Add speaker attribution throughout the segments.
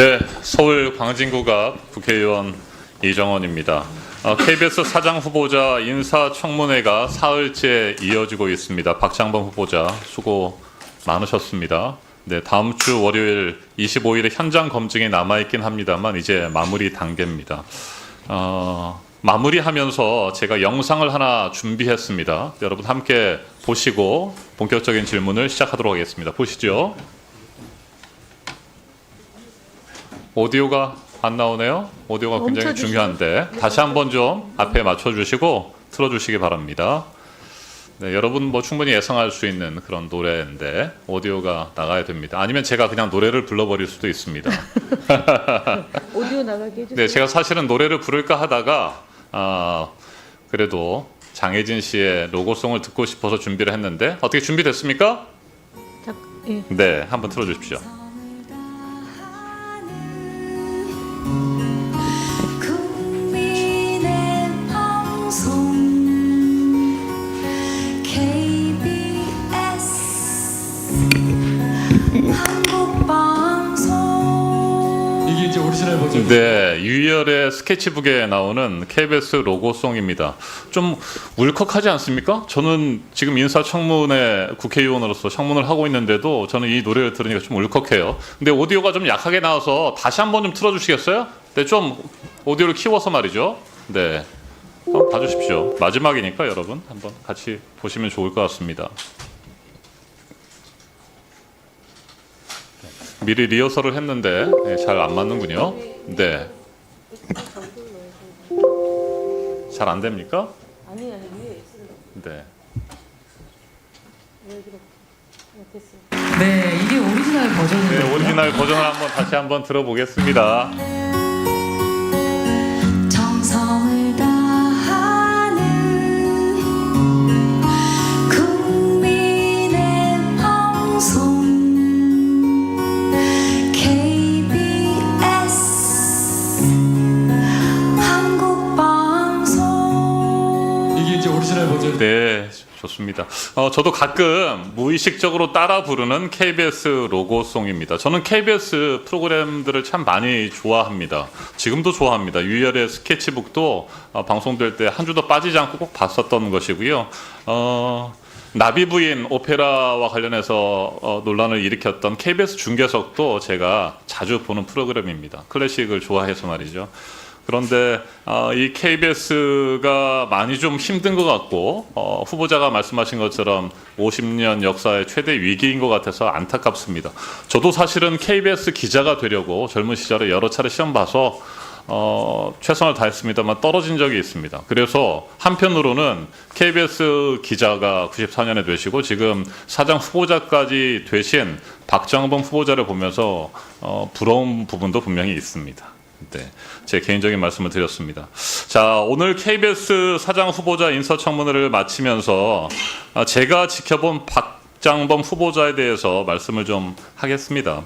Speaker 1: 네, 서울 광진구갑 국회의원 이정원입니다. KBS 사장 후보자 인사청문회가 사흘째 이어지고 있습니다. 박장범 후보자 수고 많으셨습니다. 네, 다음 주 월요일 25일에 현장 검증이 남아있긴 합니다만 이제 마무리 단계입니다. 마무리하면서 제가 영상을 하나 준비했습니다. 여러분 함께 보시고 본격적인 질문을 시작하도록 하겠습니다. 보시죠. 오디오가 안 나오네요. 오디오가 굉장히 중요한데 다시 한번 좀 앞에 맞춰주시고 틀어주시기 바랍니다. 네, 여러분 뭐 충분히 예상할 수 있는 그런 노래인데 오디오가 나가야 됩니다. 아니면 제가 그냥 노래를 불러버릴 수도 있습니다.
Speaker 2: 오디오 나가게 해주세요.
Speaker 1: 네, 제가 사실은 노래를 부를까 하다가 그래도 장혜진 씨의 로고송을 듣고 싶어서 준비를 했는데 어떻게 준비됐습니까?
Speaker 2: 예.
Speaker 1: 네, 한번 틀어주십시오.
Speaker 3: 이게 이제 오리지널 버전.
Speaker 1: 네, 유희열의 스케치북에 나오는 KBS 로고송입니다. 좀 울컥하지 않습니까? 저는 지금 인사청문회 국회의원으로서 청문을 하고 있는데도 저는 이 노래를 들으니까 좀 울컥해요. 근데 오디오가 좀 약하게 나와서 다시 한번 좀 틀어주시겠어요? 네, 좀 오디오를 키워서 말이죠. 네, 한번 봐주십시오. 마지막이니까 여러분 한번 같이 보시면 좋을 것 같습니다. 미리 리허설을 했는데 잘 안 맞는군요. 네. 잘 안 됩니까?
Speaker 2: 아니 위에 X를
Speaker 1: 네.
Speaker 2: 됐어요.
Speaker 3: 네, 이게 오리지널 버전이에요.
Speaker 1: 네, 오리지널 버전을 다시 한번 들어보겠습니다.
Speaker 4: 정성을 다하는 국민의 방송 KBS 한국방송.
Speaker 3: 이게 이제 오리지널 버전.
Speaker 1: 네, 좋습니다. 저도 가끔 무의식적으로 따라 부르는 KBS 로고송입니다. 저는 KBS 프로그램들을 참 많이 좋아합니다. 지금도 좋아합니다. 유희열의 스케치북도 방송될 때 한 주도 빠지지 않고 꼭 봤었던 것이고요. 나비 부인 오페라와 관련해서 논란을 일으켰던 KBS 중계석도 제가 자주 보는 프로그램입니다. 클래식을 좋아해서 말이죠. 그런데 이 KBS가 많이 좀 힘든 것 같고 후보자가 말씀하신 것처럼 50년 역사의 최대 위기인 것 같아서 안타깝습니다. 저도 사실은 KBS 기자가 되려고 젊은 시절에 여러 차례 시험 봐서 최선을 다했습니다만 떨어진 적이 있습니다. 그래서 한편으로는 KBS 기자가 94년에 되시고 지금 사장 후보자까지 되신 박장범 후보자를 보면서 부러운 부분도 분명히 있습니다. 네, 제 개인적인 말씀을 드렸습니다. 자, 오늘 KBS 사장 후보자 인사청문회를 마치면서 제가 지켜본 박장범 후보자에 대해서 말씀을 좀 하겠습니다.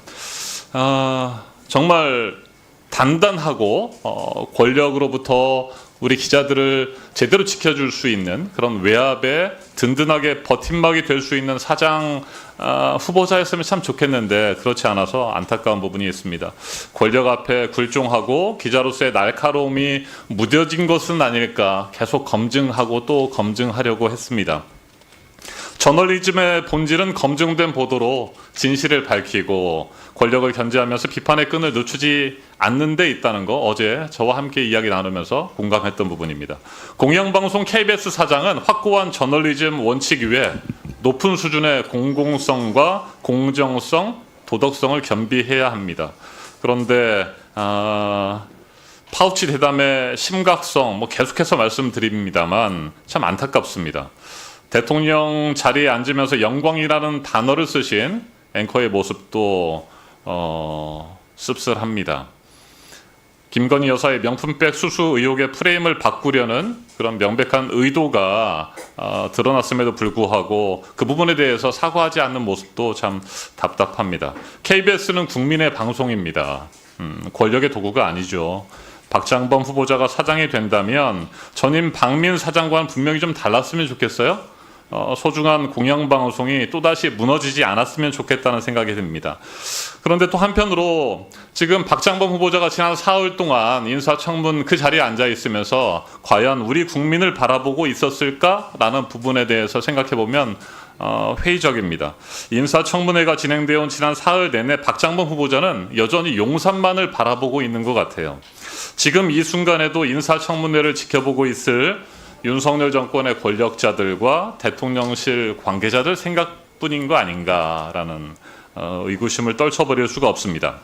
Speaker 1: 정말 단단하고 권력으로부터 우리 기자들을 제대로 지켜줄 수 있는 그런 외압에 든든하게 버팀막이 될 수 있는 사장 후보자였으면 참 좋겠는데 그렇지 않아서 안타까운 부분이 있습니다. 권력 앞에 굴종하고 기자로서의 날카로움이 무뎌진 것은 아닐까 계속 검증하고 또 검증하려고 했습니다. 저널리즘의 본질은 검증된 보도로 진실을 밝히고 권력을 견제하면서 비판의 끈을 늦추지 않는 데 있다는 거 어제 저와 함께 이야기 나누면서 공감했던 부분입니다. 공영방송 KBS 사장은 확고한 저널리즘 원칙 위에 높은 수준의 공공성과 공정성, 도덕성을 겸비해야 합니다. 그런데 파우치 대담의 심각성 계속해서 말씀드립니다만 참 안타깝습니다. 대통령 자리에 앉으면서 영광이라는 단어를 쓰신 앵커의 모습도 씁쓸합니다. 김건희 여사의 명품백 수수 의혹의 프레임을 바꾸려는 그런 명백한 의도가 드러났음에도 불구하고 그 부분에 대해서 사과하지 않는 모습도 참 답답합니다. KBS는 국민의 방송입니다. 권력의 도구가 아니죠. 박장범 후보자가 사장이 된다면 전임 박민 사장과는 분명히 좀 달랐으면 좋겠어요. 소중한 공영방송이 또다시 무너지지 않았으면 좋겠다는 생각이 듭니다. 그런데 또 한편으로 지금 박장범 후보자가 지난 사흘 동안 인사청문 그 자리에 앉아 있으면서 과연 우리 국민을 바라보고 있었을까라는 부분에 대해서 생각해 보면 회의적입니다. 인사청문회가 진행되어 온 지난 사흘 내내 박장범 후보자는 여전히 용산만을 바라보고 있는 것 같아요. 지금 이 순간에도 인사청문회를 지켜보고 있을 윤석열 정권의 권력자들과 대통령실 관계자들 생각뿐인 거 아닌가라는 의구심을 떨쳐버릴 수가 없습니다.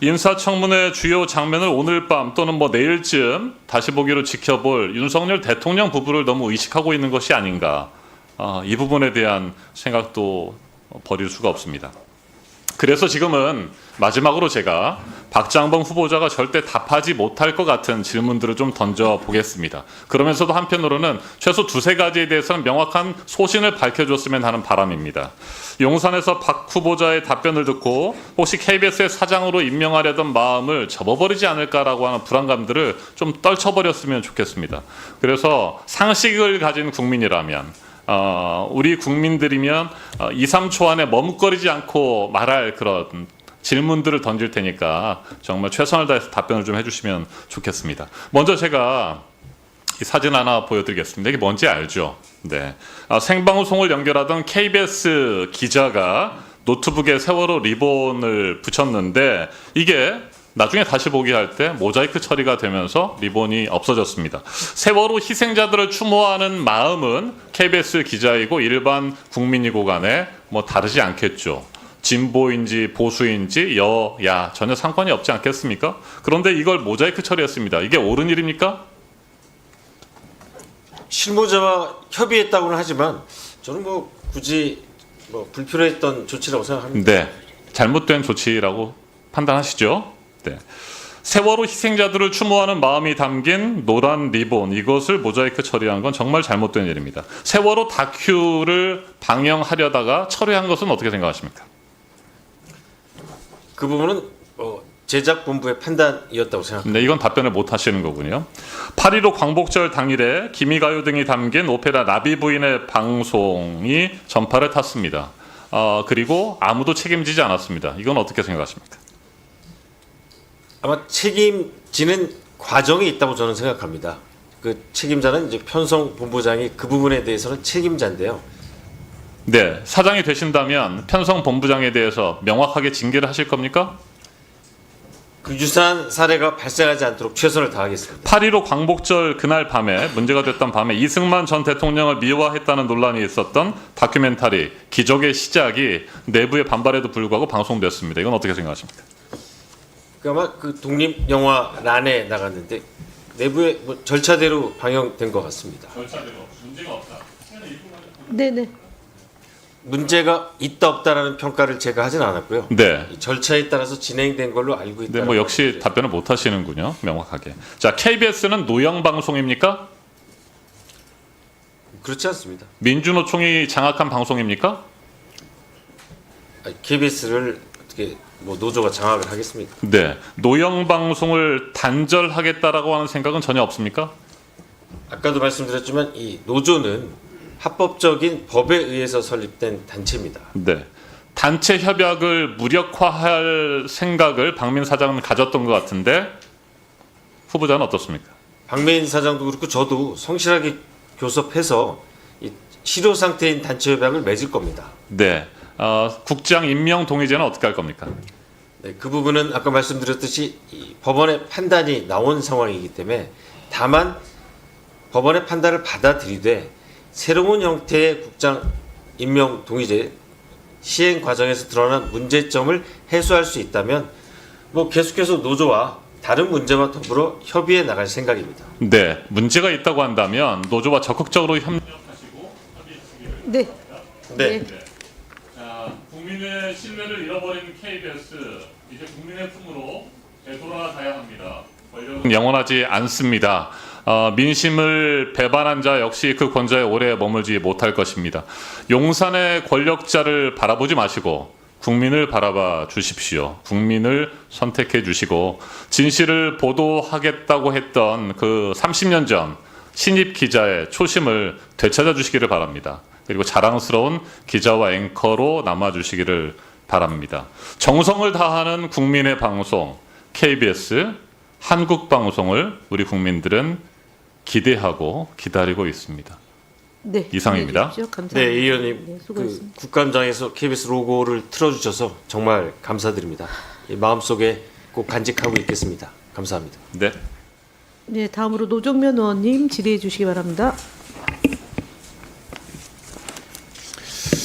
Speaker 1: 인사청문회 주요 장면을 오늘 밤 또는 내일쯤 다시 보기로 지켜볼 윤석열 대통령 부부를 너무 의식하고 있는 것이 아닌가, 이 부분에 대한 생각도 버릴 수가 없습니다. 그래서 지금은 마지막으로 제가 박장범 후보자가 절대 답하지 못할 것 같은 질문들을 좀 던져보겠습니다. 그러면서도 한편으로는 최소 두세 가지에 대해서는 명확한 소신을 밝혀줬으면 하는 바람입니다. 용산에서 박 후보자의 답변을 듣고 혹시 KBS의 사장으로 임명하려던 마음을 접어버리지 않을까라고 하는 불안감들을 좀 떨쳐버렸으면 좋겠습니다. 그래서 상식을 가진 국민이라면 우리 국민들이면 2, 3초 안에 머뭇거리지 않고 말할 그런 질문들을 던질 테니까 정말 최선을 다해서 답변을 좀 해주시면 좋겠습니다. 먼저 제가 이 사진 하나 보여드리겠습니다. 이게 뭔지 알죠? 네. 생방송을 연결하던 KBS 기자가 노트북에 세월호 리본을 붙였는데 이게 나중에 다시 보기 할 때 모자이크 처리가 되면서 리본이 없어졌습니다. 세월호 희생자들을 추모하는 마음은 KBS 기자이고 일반 국민이고 간에 다르지 않겠죠. 진보인지 보수인지 여야 전혀 상관이 없지 않겠습니까? 그런데 이걸 모자이크 처리했습니다. 이게 옳은 일입니까?
Speaker 5: 실무자와 협의했다고는 하지만 저는 굳이 불필요했던 조치라고 생각합니다.
Speaker 1: 네, 잘못된 조치라고 판단하시죠? 네. 세월호 희생자들을 추모하는 마음이 담긴 노란 리본, 이것을 모자이크 처리한 건 정말 잘못된 일입니다. 세월호 다큐를 방영하려다가 처리한 것은 어떻게 생각하십니까?
Speaker 5: 그 부분은 제작본부의 판단이었다고 생각합니다.
Speaker 1: 네, 이건 답변을 못 하시는 거군요. 8.15 광복절 당일에 기미가요 등이 담긴 오페라 나비 부인의 방송이 전파를 탔습니다. 그리고 아무도 책임지지 않았습니다. 이건 어떻게 생각하십니까?
Speaker 5: 아마 책임지는 과정이 있다고 저는 생각합니다. 그 책임자는 이제 편성 본부장이 그 부분에 대해서는 책임자인데요.
Speaker 1: 네, 사장이 되신다면 편성 본부장에 대해서 명확하게 징계를 하실 겁니까?
Speaker 5: 그 유사한 사례가 발생하지 않도록 최선을 다하겠습니다.
Speaker 1: 8.15 광복절 그날 밤에 문제가 됐던 밤에 이승만 전 대통령을 미화했다는 논란이 있었던 다큐멘터리 기적의 시작이 내부의 반발에도 불구하고 방송됐습니다. 이건 어떻게 생각하십니까?
Speaker 5: 아마 그 독립영화란에 나갔는데 내부의 절차대로 방영된 것 같습니다.
Speaker 1: 절차대로 문제가 없다.
Speaker 2: 네네.
Speaker 5: 문제가 있다 없다라는 평가를 제가 하진 않았고요.
Speaker 1: 네.
Speaker 5: 이 절차에 따라서 진행된 걸로 알고 있다.
Speaker 1: 네, 역시 답변을 못 하시는군요. 명확하게. 자, KBS는 노영 방송입니까?
Speaker 5: 그렇지 않습니다.
Speaker 1: 민주노총이 장악한 방송입니까?
Speaker 5: KBS를 어떻게 노조가 장악을 하겠습니까?
Speaker 1: 네. 노영 방송을 단절하겠다라고 하는 생각은 전혀 없습니까?
Speaker 5: 아까도 말씀드렸지만 이 노조는 합법적인 법에 의해서 설립된 단체입니다.
Speaker 1: 네. 단체 협약을 무력화할 생각을 박민 사장은 가졌던 것 같은데 후보자는 어떻습니까?
Speaker 5: 박매인 사장도 그렇고 저도 성실하게 교섭해서 이 실효 상태인 단체 협약을 맺을 겁니다.
Speaker 1: 네. 국장 임명 동의제는 어떻게 할 겁니까?
Speaker 5: 네, 그 부분은 아까 말씀드렸듯이 이 법원의 판단이 나온 상황이기 때문에 다만 법원의 판단을 받아들이되 새로운 형태의 국장 임명 동의제 시행 과정에서 드러난 문제점을 해소할 수 있다면 계속해서 노조와 다른 문제와 더불어 협의해 나갈 생각입니다.
Speaker 1: 네. 문제가 있다고 한다면 노조와 적극적으로 협력하시고 협의하시기를.
Speaker 2: 네.
Speaker 5: 네.
Speaker 1: 자, 국민의 신뢰를 잃어버린 KBS 이제 국민의 품으로 되돌아가야 합니다. 권력은 영원하지 않습니다. 민심을 배반한 자 역시 그 권좌에 오래 머물지 못할 것입니다. 용산의 권력자를 바라보지 마시고 국민을 바라봐 주십시오. 국민을 선택해 주시고 진실을 보도하겠다고 했던 그 30년 전 신입 기자의 초심을 되찾아 주시기를 바랍니다. 그리고 자랑스러운 기자와 앵커로 남아주시기를 바랍니다. 정성을 다하는 국민의 방송 KBS 한국방송을 우리 국민들은 기대하고 기다리고 있습니다.
Speaker 2: 네.
Speaker 1: 이상입니다.
Speaker 2: 보내주십시오. 감사합니다.
Speaker 5: 네, 이 의원님
Speaker 2: 네,
Speaker 5: 그
Speaker 2: 수고했습니다.
Speaker 5: 국감장에서 KBS 로고를 틀어주셔서 정말 감사드립니다. 마음속에 꼭 간직하고 있겠습니다. 감사합니다.
Speaker 1: 네.
Speaker 2: 네, 다음으로 노정면 의원님 질의해 주시기 바랍니다.